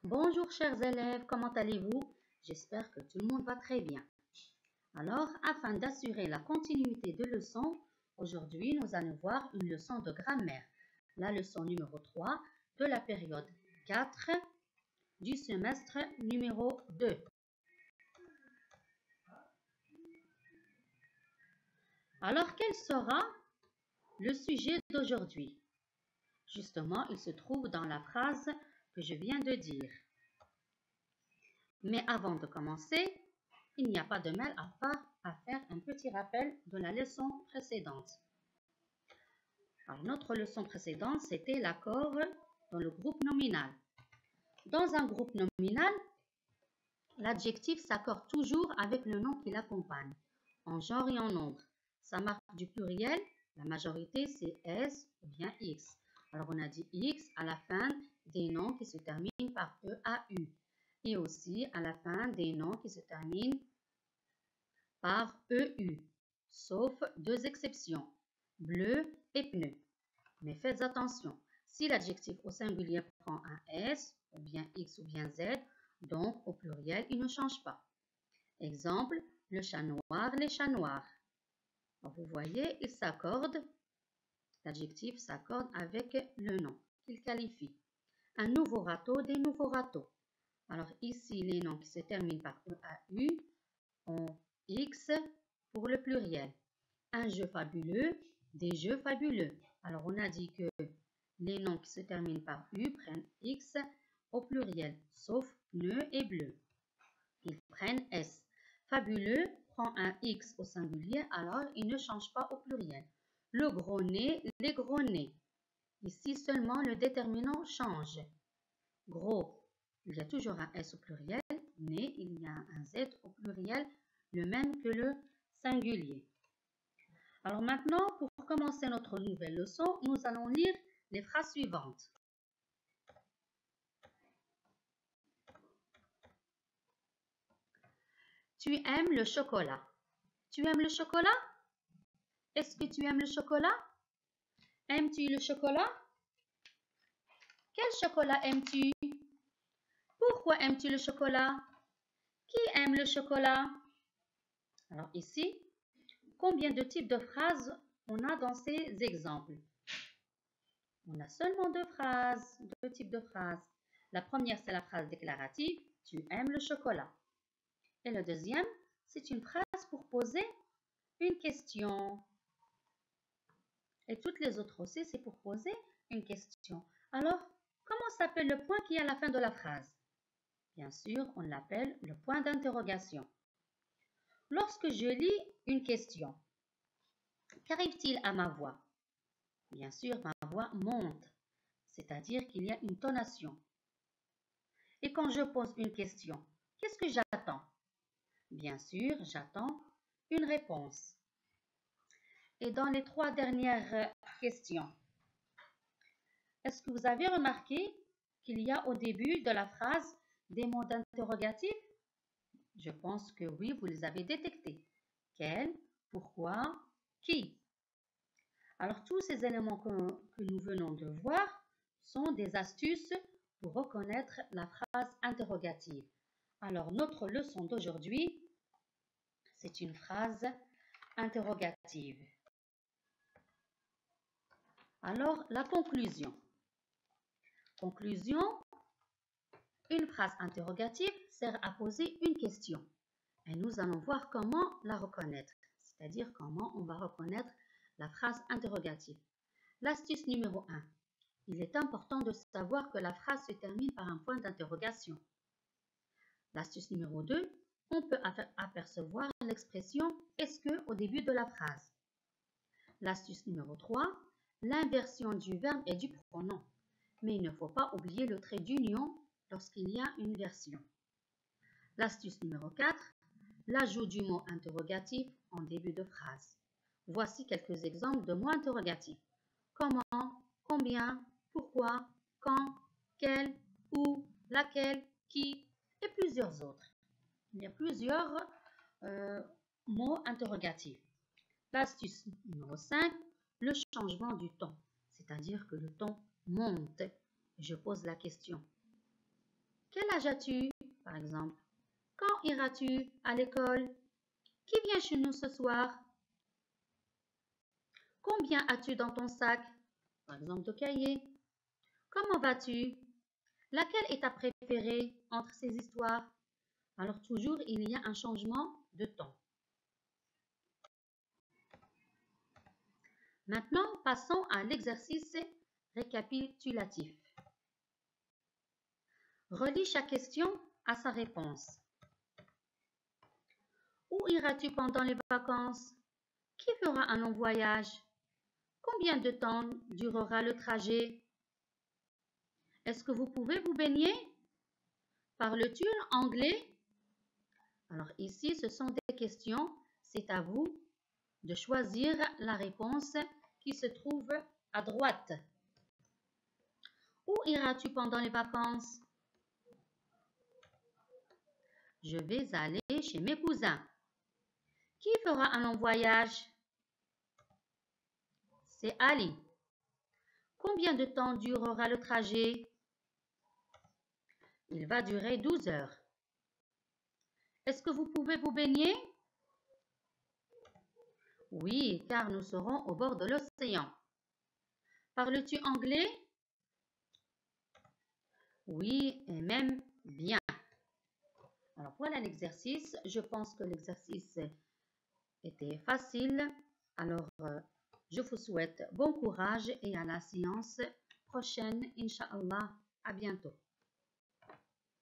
Bonjour chers élèves, comment allez-vous? J'espère que tout le monde va très bien. Alors, afin d'assurer la continuité de leçon, aujourd'hui nous allons voir une leçon de grammaire, la leçon numéro 3 de la période 4 du semestre numéro 2. Alors, quel sera le sujet d'aujourd'hui? Justement, il se trouve dans la phrase que je viens de dire. Mais avant de commencer, il n'y a pas de mal à faire un petit rappel de la leçon précédente. Alors, notre leçon précédente, c'était l'accord dans le groupe nominal. Dans un groupe nominal, l'adjectif s'accorde toujours avec le nom qui l'accompagne, en genre et en nombre. Ça marque du pluriel, la majorité c'est S ou bien X. Alors on a dit X à la fin des noms qui se terminent par EAU et aussi à la fin des noms qui se terminent par EU, sauf deux exceptions, bleu et pneu. Mais faites attention, si l'adjectif au singulier prend un S, ou bien X ou bien Z, donc au pluriel, il ne change pas. Exemple, le chat noir, les chats noirs. Vous voyez, il s'accorde, l'adjectif s'accorde avec le nom qu'il qualifie. Un nouveau râteau, des nouveaux râteaux. Alors ici, les noms qui se terminent par EAU ont X pour le pluriel. Un jeu fabuleux, des jeux fabuleux. Alors on a dit que les noms qui se terminent par U prennent X au pluriel, sauf pneu et bleu. Ils prennent S. Fabuleux prend un X au singulier, alors il ne change pas au pluriel. Le gros nez, les gros nez. Ici seulement le déterminant change. Gros, il y a toujours un S au pluriel. Nez, il y a un Z au pluriel, le même que le singulier. Alors maintenant, pour commencer notre nouvelle leçon, nous allons lire les phrases suivantes. Tu aimes le chocolat? Tu aimes le chocolat? Est-ce que tu aimes le chocolat? Aimes-tu le chocolat? Quel chocolat aimes-tu? Pourquoi aimes-tu le chocolat? Qui aime le chocolat? Alors ici, combien de types de phrases on a dans ces exemples? On a seulement deux types de phrases. La première, c'est la phrase déclarative, tu aimes le chocolat. Et le deuxième, c'est une phrase pour poser une question. Et toutes les autres aussi, c'est pour poser une question. Alors, comment s'appelle le point qui est à la fin de la phrase? Bien sûr, on l'appelle le point d'interrogation. Lorsque je lis une question, qu'arrive-t-il à ma voix? Bien sûr, ma voix monte, c'est-à-dire qu'il y a une tonation. Et quand je pose une question, qu'est-ce que j'attends? Bien sûr, j'attends une réponse. Et dans les trois dernières questions, est-ce que vous avez remarqué qu'il y a au début de la phrase des mots d'interrogatif? Je pense que oui, vous les avez détectés. Quel, pourquoi, qui? Alors, tous ces éléments que nous venons de voir sont des astuces pour reconnaître la phrase interrogative. Alors, notre leçon d'aujourd'hui, c'est une phrase interrogative. Alors, la conclusion. Conclusion, une phrase interrogative sert à poser une question. Et nous allons voir comment la reconnaître, c'est-à-dire comment on va reconnaître la phrase interrogative. L'astuce numéro 1. Il est important de savoir que la phrase se termine par un point d'interrogation. L'astuce numéro 2. On peut apercevoir l'expression « est-ce que » au début de la phrase. L'astuce numéro 3. L'inversion du verbe et du pronom. Mais il ne faut pas oublier le trait d'union lorsqu'il y a une version. L'astuce numéro 4. L'ajout du mot interrogatif en début de phrase. Voici quelques exemples de mots interrogatifs. Comment, combien, pourquoi, quand, quel, où, laquelle, qui et plusieurs autres. Il y a plusieurs mots interrogatifs. L'astuce numéro 5, le changement du ton, c'est-à-dire que le ton monte. Je pose la question. Quel âge as-tu, par exemple? Quand iras-tu à l'école? Qui vient chez nous ce soir? Combien as-tu dans ton sac? Par exemple, de cahiers. Comment vas-tu? Laquelle est ta préférée entre ces histoires? Alors toujours, il y a un changement de ton. Maintenant, passons à l'exercice récapitulatif. Relis chaque question à sa réponse. Où iras-tu pendant les vacances? Qui fera un long voyage? Combien de temps durera le trajet? Est-ce que vous pouvez vous baigner? Parles-tu anglais? Alors ici, ce sont des questions. C'est à vous de choisir la réponse qui se trouve à droite. Où iras-tu pendant les vacances? Je vais aller chez mes cousins. Qui fera un long voyage? C'est Ali. Combien de temps durera le trajet? Il va durer 12 heures. Est-ce que vous pouvez vous baigner? Oui, car nous serons au bord de l'océan. Parles-tu anglais? Oui, et même bien. Alors voilà l'exercice. Je pense que l'exercice était facile. Alors, je vous souhaite bon courage et à la séance prochaine, Inch'Allah. À bientôt.